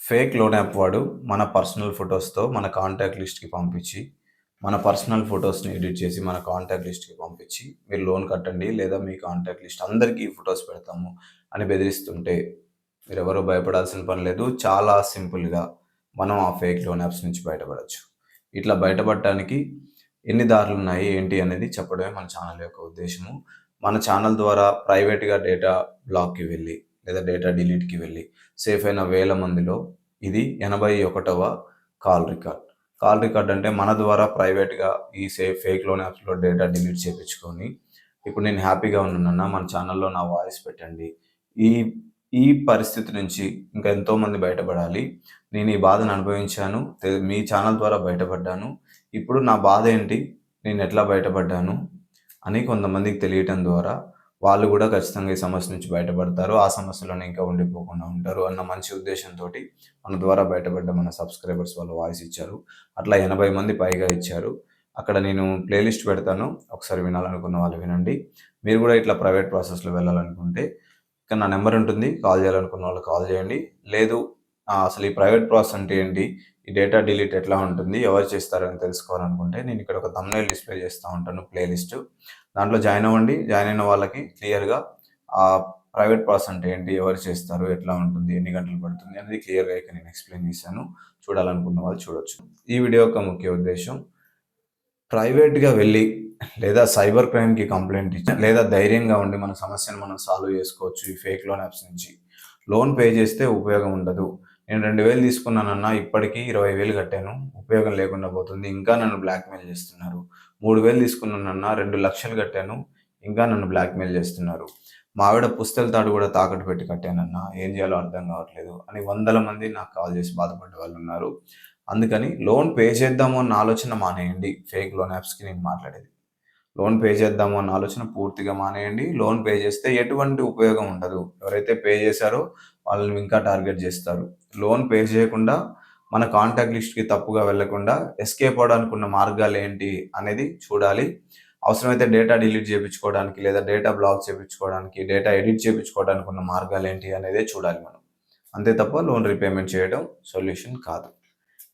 Fake loan app వాడు మన personal ఫొటోస్‌తో మన కాంటాక్ట్ లిస్ట్‌కి పంపించి, మన పర్సనల్ ఫోటోస్‌ని ఎడిట్ చేసి మన కాంటాక్ట్ లిస్ట్‌కి పంపించి, మీరు లోన్ కట్టండి లేదా మీ కాంటాక్ట్ లిస్ట్ అందరికీ ఈ ఫోటోస్ పెడతాము అని బెదిరిస్తుంటే, మీరెవరు భయపడాల్సిన పని లేదు. చాలా సింపుల్‌గా మనం ఆ ఫేక్ లోన్ యాప్స్ నుంచి బయటపడొచ్చు. ఇట్లా బయటపడటానికి ఎన్ని దారులున్నాయి, ఏంటి అనేది చెప్పడమే మన ఛానల్ యొక్క ఉద్దేశ్యము. మన ఛానల్ ద్వారా ప్రైవేట్‌గా డేటా బ్లాక్‌కి వెళ్ళి, లేదా డేటా డిలీట్‌కి వెళ్ళి, సేఫ్ అయిన వేల మందిలో ఇది 81వ కాల్ రికార్డ్. కాల్ రికార్డ్ అంటే మన ద్వారా ప్రైవేట్‌గా ఈ ఫేక్ లోన్ యాప్స్‌లో డేటా డిలీట్ చేపించుకొని, ఇప్పుడు నేను హ్యాపీగా ఉన్నానన్నా మన ఛానల్‌లో నా వాయిస్ పెట్టండి. ఈ ఈ పరిస్థితి నుంచి ఇంకా ఎంతోమంది బయటపడాలి. నేను ఈ బాధను అనుభవించాను. మీ ఛానల్ ద్వారా బయటపడ్డాను. ఇప్పుడు నా బాధ ఏంటి? నేను ఎట్లా బయటపడ్డాను? అని కొంతమందికి తెలియటం ద్వారా వాళ్ళు కూడా ఖచ్చితంగా ఈ సమస్య నుంచి బయటపడతారు. ఆ సమస్యలోనే ఇంకా ఉండిపోకుండా ఉంటారు అన్న మంచి ఉద్దేశంతోటి మన ద్వారా బయటపడ్డ మన సబ్స్క్రైబర్స్ వాళ్ళు వాయిస్ ఇచ్చారు. అట్లా 80 మంది పైగా ఇచ్చారు. అక్కడ నేను ప్లేలిస్ట్ పెడతాను. ఒకసారి వినాలనుకున్న వాళ్ళు వినండి. మీరు కూడా ఇట్లా ప్రైవేట్ ప్రాసెస్‌లో వెళ్ళాలనుకుంటే ఇక్కడ నా నెంబర్ ఉంటుంది. కాల్ చేయాలనుకున్న వాళ్ళు కాల్ చేయండి. లేదు అసలు ఈ ప్రైవేట్ ప్రాసెస్ అంటే ఏంటి? ఈ డేటా డిలీట్ ఎట్లా ఉంటుంది? ఎవరు చేస్తారని తెలుసుకోవాలనుకుంటే నేను ఇక్కడ ఒక థంబ్‌నెయిల్ డిస్‌ప్లే చేస్తా ఉంటాను ప్లేలిస్ట్. దాంట్లో జాయిన్ అవ్వండి. జాయిన్ అయిన వాళ్ళకి క్లియర్‌గా ప్రైవేట్ ప్రాసెస్ అంటే ఏంటి? ఎవరు చేస్తారు? ఎట్లా ఉంటుంది? ఎన్ని గంటలు పడుతుంది? అనేది క్లియర్‌గా ఇక్కడ నేను ఎక్స్‌ప్లెయిన్ చేశాను. చూడాలనుకున్న వాళ్ళు చూడొచ్చు. ఈ వీడియో యొక్క ముఖ్య ఉద్దేశ్యం ప్రైవేట్‌గా వెళ్ళి లేదా సైబర్ క్రైమ్‌కి కంప్లెయింట్ ఇచ్చి లేదా ధైర్యంగా ఉండి మన సమస్యను మనం సాల్వ్ చేసుకోవచ్చు ఈ ఫేక్ లోన్ యాప్స్ నుంచి. లోన్ పే చేస్తే ఉపయోగం ఉండదు. నేను 2000 తీసుకున్నానన్నా ఇప్పటికి 20,000 కట్టాను. ఉపయోగం లేకుండా పోతుంది. ఇంకా నన్ను బ్లాక్‌మెయిల్ చేస్తున్నారు. 3000 తీసుకున్నానన్నా 2,00,000 కట్టాను. ఇంకా నన్ను బ్లాక్‌మెయిల్ చేస్తున్నారు. మా ఆవిడ పుస్తెల తాడు కూడా తాకట్టు పెట్టి కట్టానన్నా. ఏం చేయాలో అర్థం కావట్లేదు అని వందల మంది నాకు కాల్ చేసి బాధపడ్డ వాళ్ళున్నారు. అందుకని లోన్ పే చేద్దాము అన్న ఆలోచన మానేయండి. ఫేక్ లోన్ యాప్స్‌కి నేను మాట్లాడేది. లోన్ పే చేద్దాము అన్న ఆలోచన పూర్తిగా మానేయండి. లోన్ పే చేస్తే ఎటువంటి ఉపయోగం ఉండదు. ఎవరైతే పే చేశారో వాళ్ళని ఇంకా టార్గెట్ చేస్తారు. లోన్ పే చేయకుండా మన కాంటాక్ట్ లిస్ట్‌కి తప్పుగా వెళ్ళకుండా ఎస్కేప్ అవ్వడానికి ఉన్న మార్గాలేంటి అనేది చూడాలి. అవసరమైతే డేటా డిలీట్ చేపించుకోవడానికి లేదా డేటా బ్లాక్ చేపించుకోవడానికి, డేటా ఎడిట్ చేపించుకోవడానికి ఉన్న మార్గాలేంటి అనేదే చూడాలి మనం. అంతే తప్ప లోన్ రీపేమెంట్ చేయడం సొల్యూషన్ కాదు.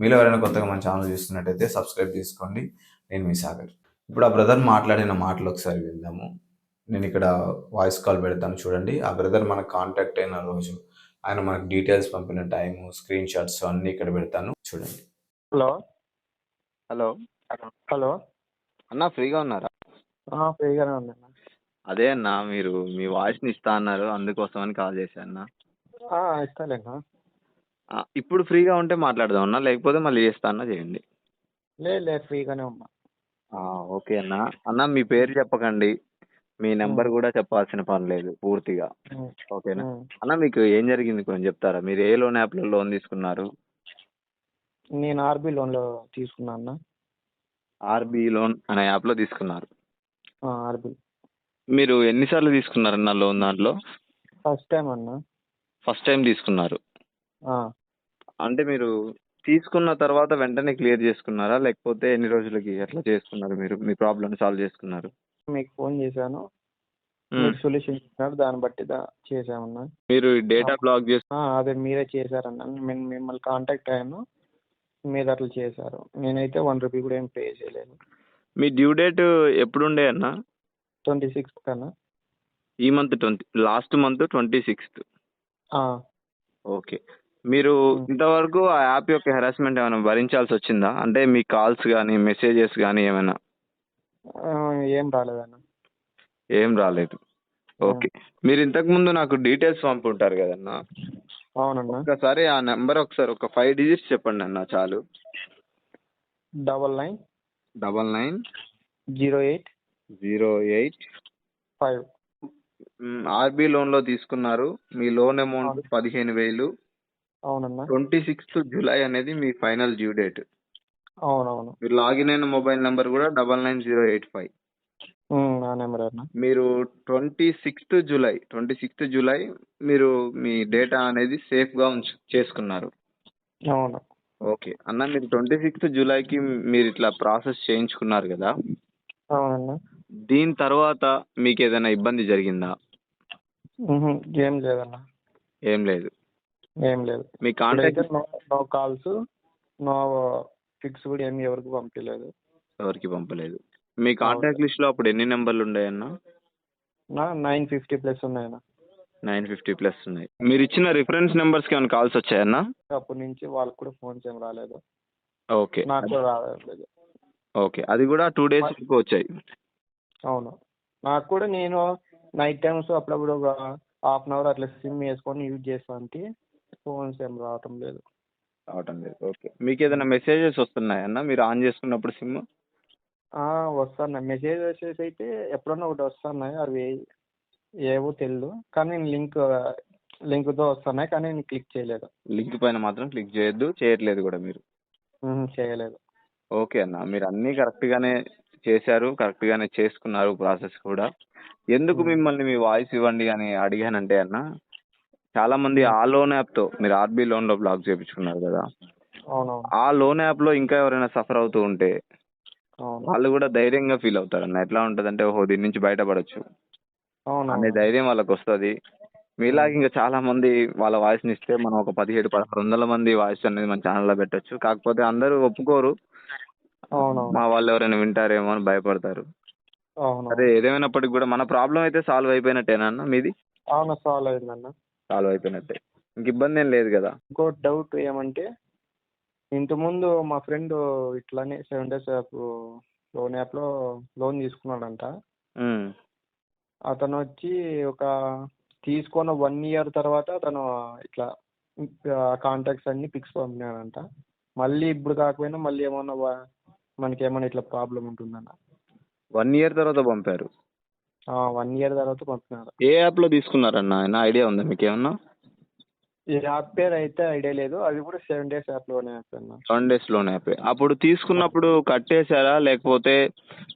మీలో ఎవరైనా కొత్తగా మన ఛానల్ చూస్తున్నట్టయితే సబ్స్క్రైబ్ చేసుకోండి. నేను మీ సాగర్. ఇప్పుడు ఆ బ్రదర్ మాట్లాడిన మాటలు ఒకసారి విందాము. నేను ఇక్కడ వాయిస్ కాల్ పెడతాను చూడండి. ఆ బ్రదర్ మనకు కాంటాక్ట్ అయిన రోజు, ఆయన మనకు డీటెయిల్స్ పంపిన టైము, స్క్రీన్ షాట్స్ అన్నీ ఇక్కడ పెడతాను చూడండి. హలో హలో హలో అన్న ఫ్రీగా ఉన్నారా? ఫ్రీగానే ఉందన్న. అదే అన్న మీరు మీ వాయిస్ని ఇస్తా అన్నారు, అందుకోసమని కాల్ చేశాను అన్న. ఇస్తాలేనా? ఇప్పుడు ఫ్రీగా ఉంటే మాట్లాడదాం అన్న, లేకపోతే మళ్ళీ చేస్తా అన్న, చేయండి. లేదు ఫ్రీగానే ఉన్నా. ఓకే అన్న. అన్న మీ పేరు చెప్పకండి, మీ నెంబర్ కూడా చెప్పాల్సిన పని లేదు పూర్తిగా. ఓకేనా అన్న? మీకు ఏం జరిగింది కొంచెం చెప్తారా? మీరు ఏ లోన్ యాప్లో లోన్ తీసుకున్నారు? నేను ఆర్బీ లోన్లో తీసుకున్నా అన్న. ఆర్బీ లోన్ అనే యాప్లో తీసుకున్నారు. ఆర్బీ మీరు ఎన్నిసార్లు తీసుకున్నారన్న లోన్ దాంట్లో? ఫస్ట్ టైం అన్న. ఫస్ట్ టైం తీసుకున్నారు. ఆ, అంటే మీరు తీసుకున్న తర్వాత వెంటనే క్లియర్ చేసుకున్నారా, లేకపోతే ఎన్ని రోజులకి ఎట్లా చేసుకున్నారు? మీరు మీ ప్రాబ్లమ్ సాల్వ్ చేసుకున్నారు? మీకు ఫోన్ చేశాను, మీరు సొల్యూషన్ ఇచ్చినారు, దాన్ని బట్టి చేసామన్నా. మీరు డేటా బ్లాక్ చేసి అదే మీరే చేశారన్న. నేను మిమ్మల్ని కాంటాక్ట్ అయ్యాను, మీరు అట్లా చేశారు. నేనైతే 1 రూపీ కూడా ఏం పే చేయలేదు. మీ డ్యూ డేట్ ఎప్పుడు ఉండే అన్న? 26th కన్నా. ఈ month last month 26th. Okay. మీరు ఇంతవరకు ఆ యాప్ యొక్క హెరాస్మెంట్ ఏమైనా భరించాల్సి వచ్చిందా? అంటే మీ కాల్స్ కానీ మెసేజెస్ కానీ ఏమైనా? ఏం రాలేదన్న. ఏం రాలేదు. ఓకే. మీరు ఇంతకుముందు నాకు డీటెయిల్స్ పంపుంటారు కదన్నా? అవునన్నా. ఒకసారి ఆ నెంబర్ ఒకసారి ఒక 5 డిజిట్స్ చెప్పండి అన్న చాలు. 99 99 08 08 5. ఆర్బీ లోన్లో తీసుకున్నారు. మీ లోన్ అమౌంట్ 15,000. అవునన్నా. 26th జూలై అనేది మీ ఫైనల్ డ్యూ డేట్. అవునవును. మీరు లాగిన్ అయిన మొబైల్ నెంబర్ కూడా 99085. నా నెంబర్ అన్న. మీరు 26th జూలై మీరు మీ డేటా అనేది సేఫ్గా చేసుకున్నారు. అవును. ఓకే అన్న, మీరు 26th జూలైకి మీరు ఇట్లా ప్రాసెస్ చేయించుకున్నారు కదా? అవునన్నా. దీని తర్వాత మీకు ఏదైనా ఇబ్బంది జరిగిందా? ఏం లేదన్న. ఏం లేదు. ఏం లేదు. మీ ఇప్పుడైతే contact no calls, no pics కూడా ఏమి ఎవరికి పంపించలేదు. ఎవరికి పంపలేదు. మీ అవును. కాంటాక్ట్ లిస్ట్లో అప్పుడు ఎన్ని నెంబర్లు ఉన్నాయన్న? 950+ ఉన్నాయన్న. 950+ ఉన్నాయి. మీరు ఇచ్చిన రిఫరెన్స్ నెంబర్స్కి ఏమైనా కాల్స్ వచ్చాయన్నా? అప్పటి నుంచి వాళ్ళకి కూడా ఫోన్స్ ఏం రాలేదు, ఓకే. నాకు కూడా రాలేదు. ఓకే, అది కూడా 2 days వరకు వచ్చాయి. అవును, నాకు కూడా నేను నైట్ టైమ్స్ అప్పుడప్పుడు ఒక హాఫ్ అన్ అవర్ అట్లా సిమ్ వేసుకొని యూజ్ చేస్తా అంటే ఫోన్స్ ఏం రావటం లేదు. రావటం లేదు. ఓకే, మీకు ఏదైనా మెసేజెస్ వస్తున్నాయన్నా మీరు ఆన్ చేసుకున్నప్పుడు సిమ్? వస్తున్నాయి మెసేజ్ వచ్చేసి అయితే ఎప్పుడన్నా ఒకటి వస్తున్నాయి, అవి ఏవో తెలియదు, కానీ నేను లింక్తో వస్తున్నాయి, కానీ నేను క్లిక్ చేయలేదు. లింక్ పైన మాత్రం క్లిక్ చేయొద్దు, చేయట్లేదు కూడా మీరు. చేయలేదు. ఓకే అన్న, మీరు అన్నీ కరెక్ట్గానే చేశారు, కరెక్ట్గానే చేసుకున్నారు ప్రాసెస్ కూడా. ఎందుకు మిమ్మల్ని మీ వాయిస్ ఇవ్వండి అని అడిగానంటే అన్న, చాలామంది ఆ లోన్ యాప్తో మీరు ఆర్బీ లోన్లో బ్లాక్ చేయించుకున్నారు కదా, అవునవును. ఆ లోన్ యాప్లో ఇంకా ఎవరైనా సఫర్ అవుతూ ఉంటే అవును. వాళ్ళు కూడా ధైర్యంగా ఫీల్ అవుతారు అన్న. ఎట్లా ఉంటుందంటే ఓహో దీని నుంచి బయటపడచ్చు అనే అవునవును. ధైర్యం వాళ్ళకి వస్తుంది. మీలాగా ఇంకా చాలా మంది వాళ్ళ వాయిస్ని ఇస్తే మనం ఒక 1700-1600 మంది వాయిస్ అనేది మన ఛానల్లో పెట్టచ్చు. కాకపోతే అందరూ ఒప్పుకోరు, అవునవును. మా వాళ్ళు ఎవరైనా వింటారేమో అని భయపడతారు. సరే, అవునవును. ఏదేమైనప్పటికి కూడా మన ప్రాబ్లం అయితే సాల్వ్ అయిపోయినట్టేనా అన్న మీది? అవును, సాల్వ్ అయిందన్న. సాల్వ్ అయిపోయినట్టే, ఇంక ఇబ్బంది ఏం లేదు కదా? ఇంకో డౌట్ ఏమంటే, ఇంతకుముందు మా ఫ్రెండ్ ఇట్లానే 7 days యాప్లో లోన్ తీసుకున్నాడంట. ఉమ్. అతను వచ్చి ఒక తీసుకున్న 1 year తర్వాత అతను ఇట్లా కాంటాక్ట్స్ అన్ని పిక్స్ పంపినాడంట. మళ్ళీ ఇప్పుడు కాకపోయినా మళ్ళీ ఏమన్నా మనకేమన్నా ఇట్లా ప్రాబ్లం ఉంటుందన్న. 1 year తర్వాత పంపారు? 1 year తర్వాత పంపినారు. ఏ యాప్లో తీసుకున్నారన్న ఆయన ఐడియా ఉందా మీకేమన్నా? ఈ యాప్ పేరు అయితే ఐడియా లేదు, అది కూడా 7 days యాప్లోనే అన్న. 7 days లోన్ యాప్. అప్పుడు తీసుకున్నప్పుడు కట్టేశారా లేకపోతే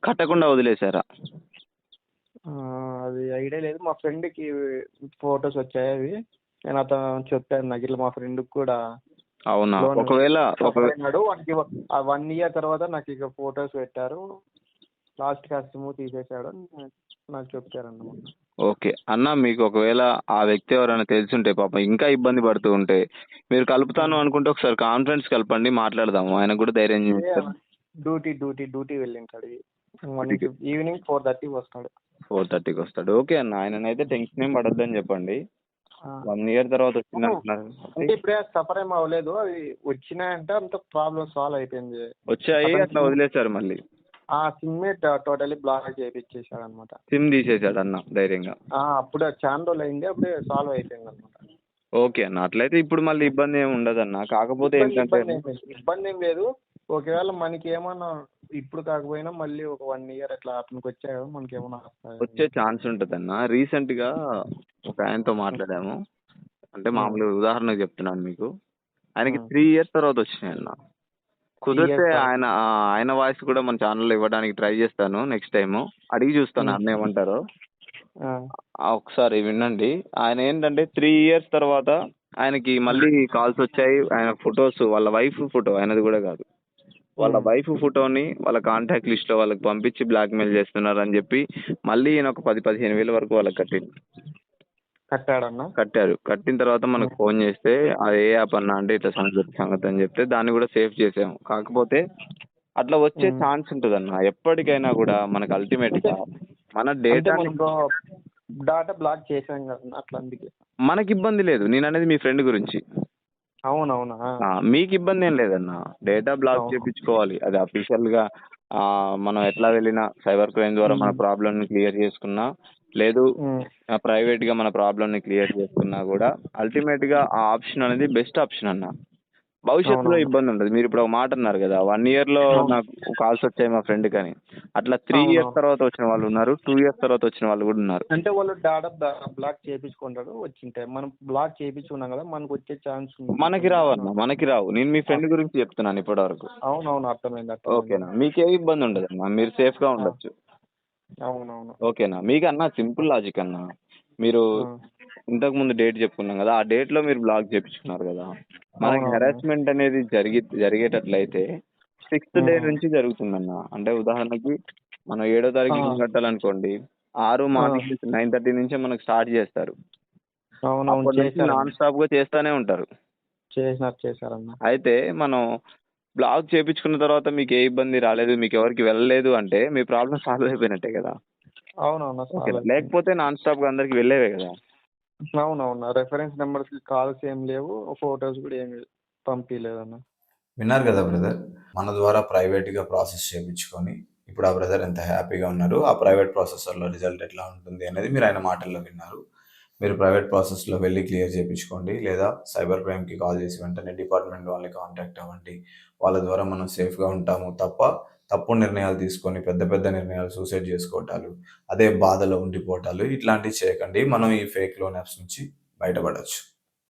కట్టకుండా వదిలేశారా? అది ఐడియా లేదు, మా ఫ్రెండ్కి ఫొటోస్ వచ్చాయి అవి, నేను అతను చెప్పాను నాకు ఇట్లా మా ఫ్రెండ్కి కూడా అవునా? లోన్ ఒకవేళ అయినాడు, వానికి ఆ 1 year తర్వాత నాకు ఇక ఫొటోస్ పెట్టారు, లాస్ట్కి ఆ సిమ్ తీసేశాడు అని నాకు చెప్పారన్నమాట. ఓకే అన్న, మీకు ఒకవేళ ఆ వ్యక్తి ఎవరైనా తెలుసుంటే పాపం ఇంకా ఇబ్బంది పడుతూ ఉంటే మీరు కలుపుతాను అనుకుంటే ఒకసారి కాన్ఫరెన్స్ కలపండి, మాట్లాడదాము. ఆయన కూడా ధైర్యం చేస్తారు. డ్యూటీ వెళ్ళింటాడు, ఈవినింగ్ 4:30 వస్తాడు. 4:30కి వస్తాడు. ఓకే అన్న, ఆయననైతే టెన్షన్ ఏం పడొద్దని చెప్పండి. 1 year తర్వాత వచ్చిందంటున్నారు. అంటే ఇప్పుడే సఫర్ ఏం అవ్వలేదు, అవి వచ్చినాయంటే అంత ప్రాబ్లం సాల్వ్ అయిపోయింది. వచ్చాయి, అట్లా వదిలేశారు మళ్ళీ. ఆ సిమ్మే టోటలీ బ్లాక్ చేయించేసాడు అనమాట. సిమ్ తీసేశాడు అన్న ధైర్యంగా. అప్పుడే చాలా రోజులు అయింది, అప్పుడే సాల్వ్ అయిపోయింది అనమాట. ఓకే అన్న, అట్లయితే ఇప్పుడు మళ్ళీ ఇబ్బంది ఏమి ఉండదన్న. కాకపోతే ఏంటంటే ఇబ్బంది ఏం లేదు, ఒకవేళ మనకి ఏమన్నా ఇప్పుడు కాకపోయినా మళ్ళీ ఒక 1 year అట్లా అతనికి వచ్చాయో మనకి ఏమన్నా వచ్చే ఛాన్స్ ఉంటుందన్న. రీసెంట్గా ఒక ఆయనతో మాట్లాడాము, అంటే మామూలు ఉదాహరణకు చెప్తున్నాను మీకు. ఆయనకి 3 years తర్వాత వచ్చినాయి అన్న. కుదిరితే ఆయన వాయిస్ కూడా మన ఛానల్లో ఇవ్వడానికి ట్రై చేస్తాను. నెక్స్ట్ టైం అడిగి చూస్తాను అన్న ఏమంటారో. ఒకసారి వినండి. ఆయన ఏంటంటే 3 years తర్వాత ఆయనకి మళ్ళీ కాల్స్ వచ్చాయి. ఆయన ఫొటోస్, వాళ్ళ వైఫ్ ఫోటో, ఆయనది కూడా కాదు, వాళ్ళ వైఫ్ ఫోటోని వాళ్ళ కాంటాక్ట్ లిస్ట్లో వాళ్ళకి పంపించి బ్లాక్మెయిల్ చేస్తున్నారు అని చెప్పి మళ్ళీ ఈయన ఒక 10-15 వేల వరకు వాళ్ళకి కట్టారు. కట్టిన తర్వాత మనకు ఫోన్ చేస్తే అది ఏ యాప్ అన్నా అంటే ఇట్లా సంగతి అని చెప్తే దాన్ని కూడా సేఫ్ చేసాము. కాకపోతే అట్లా వచ్చే ఛాన్స్ ఉంటుంది అన్న. ఎప్పటికైనా కూడా మనకు అల్టిమేట్గా మన డేటా బ్లాక్ చేసాం కదా అట్లా, అందుకే మనకి ఇబ్బంది లేదు. నేను అనేది మీ ఫ్రెండ్ గురించి. అవునవునా? మీకు ఇబ్బంది ఏం లేదన్న. డేటా బ్లాక్ చేయించుకోవాలి, అది అఫీషియల్గా మనం ఎట్లా వెళ్ళినా సైబర్ క్రైమ్ ద్వారా మన ప్రాబ్లమ్ని క్లియర్ చేసుకున్నా, లేదు ప్రైవేట్గా మన ప్రాబ్లమ్ని క్లియర్ చేసుకున్నా కూడా అల్టిమేట్గా ఆ ఆప్షన్ అనేది బెస్ట్ ఆప్షన్ అన్న. భవిష్యత్తులో ఇబ్బంది ఉండదు. మీరు ఇప్పుడు ఒక మాట అన్నారు కదా, 1 yearలో నాకు కాల్స్ వచ్చాయి మా ఫ్రెండ్ కానీ, అట్లా 3 years తర్వాత వచ్చిన వాళ్ళు ఉన్నారు, 2 years తర్వాత వచ్చిన వాళ్ళు కూడా ఉన్నారు. అంటే వాళ్ళు డేటా బ్లాక్ చేయించుకుంటారు, వచ్చింటాయి. మనం బ్లాక్ చేయించుకున్నాం కదా, మనకు వచ్చే ఛాన్స్ మనకి రావు అన్న, మనకి రావు. నేను మీ ఫ్రెండ్ గురించి చెప్తున్నాను ఇప్పటి వరకు. అవునవును, అర్థమైంది. ఓకేనా? మీకే ఇబ్బంది ఉండదు అన్న, మీరు సేఫ్గా ఉండొచ్చు. అవునవును. ఓకేనా? మీకు అన్న సింపుల్ లాజిక్ అన్న. మీరు ఇంతకుముందు డేట్ చెప్పుకున్నాం కదా, ఆ డేట్లో మీరు బ్లాక్ చేయించుకున్నారు కదా, మనకి హెరాస్మెంట్ అనేది జరిగేటట్లయితే 6th day నుంచి జరుగుతుందన్న. అంటే ఉదాహరణకి మనం 7వ తారీఖు కట్టాలనుకోండి, 6 మార్నింగ్ 9:30 నుంచే మనకు స్టార్ట్ చేస్తారు. అవునవును. అప్పటి నుంచి చేశారన్న. నాన్ స్టాప్‌గా చేస్తానే ఉంటారు. చేశారన్న. అయితే మనం బ్లాక్ చేపించుకున్న తర్వాత మీకు ఏ ఇబ్బంది రాలేదు, మీకు ఎవరికీ వెళ్ళలేదు అంటే మీ ప్రాబ్లమ్ సాల్వ్ అయిపోయినట్టే కదా! అవునవును. ఓకేనా. సాల్వ్ అయిపోయింది. లేకపోతే నాన్ స్టాప్‌గా అందరికి వెళ్ళేవే కదా! అవునవును. రెఫరెన్స్ నంబర్స్‌కి కాల్స్ ఏం లేవు. ఫోటోస్ కూడా ఏమి పంపియలేదన్న. విన్నారు కదా బ్రదర్! మన ద్వారా ప్రైవేట్‌గా ప్రాసెస్ చేపించుకొని, ఇప్పుడు ఆ బ్రదర్ ఎంత హ్యాపీగా ఉన్నారు. ఆ ప్రైవేట్ ప్రాసెసర్‌లో రిజల్ట్ ఎట్లా ఉంటుంది అనేది మీరు ఆయన మాటల్లో విన్నారు. మీరు ప్రైవేట్ ప్రాసెస్‌లో వెళ్లి క్లియర్ చేపించుకోండి. లేదా సైబర్ క్రైమ్‌కి కాల్ చేసి వెంటనే డిపార్ట్‌మెంట్ వాళ్ళని కాంటాక్ట్ అవ్వండి. వాళ్ళ ద్వారా మనం సేఫ్‌గా ఉంటాము తప్ప, తప్పుడు నిర్ణయాలు తీసుకొని పెద్ద పెద్ద నిర్ణయాలు సూసైడ్ చేసుకోవటాలు, అదే బాధలో ఉండిపోవటాలు ఇట్లాంటివి చేయకండి. మనం ఈ ఫేక్ లోన్ యాప్స్ నుంచి బయటపడొచ్చు.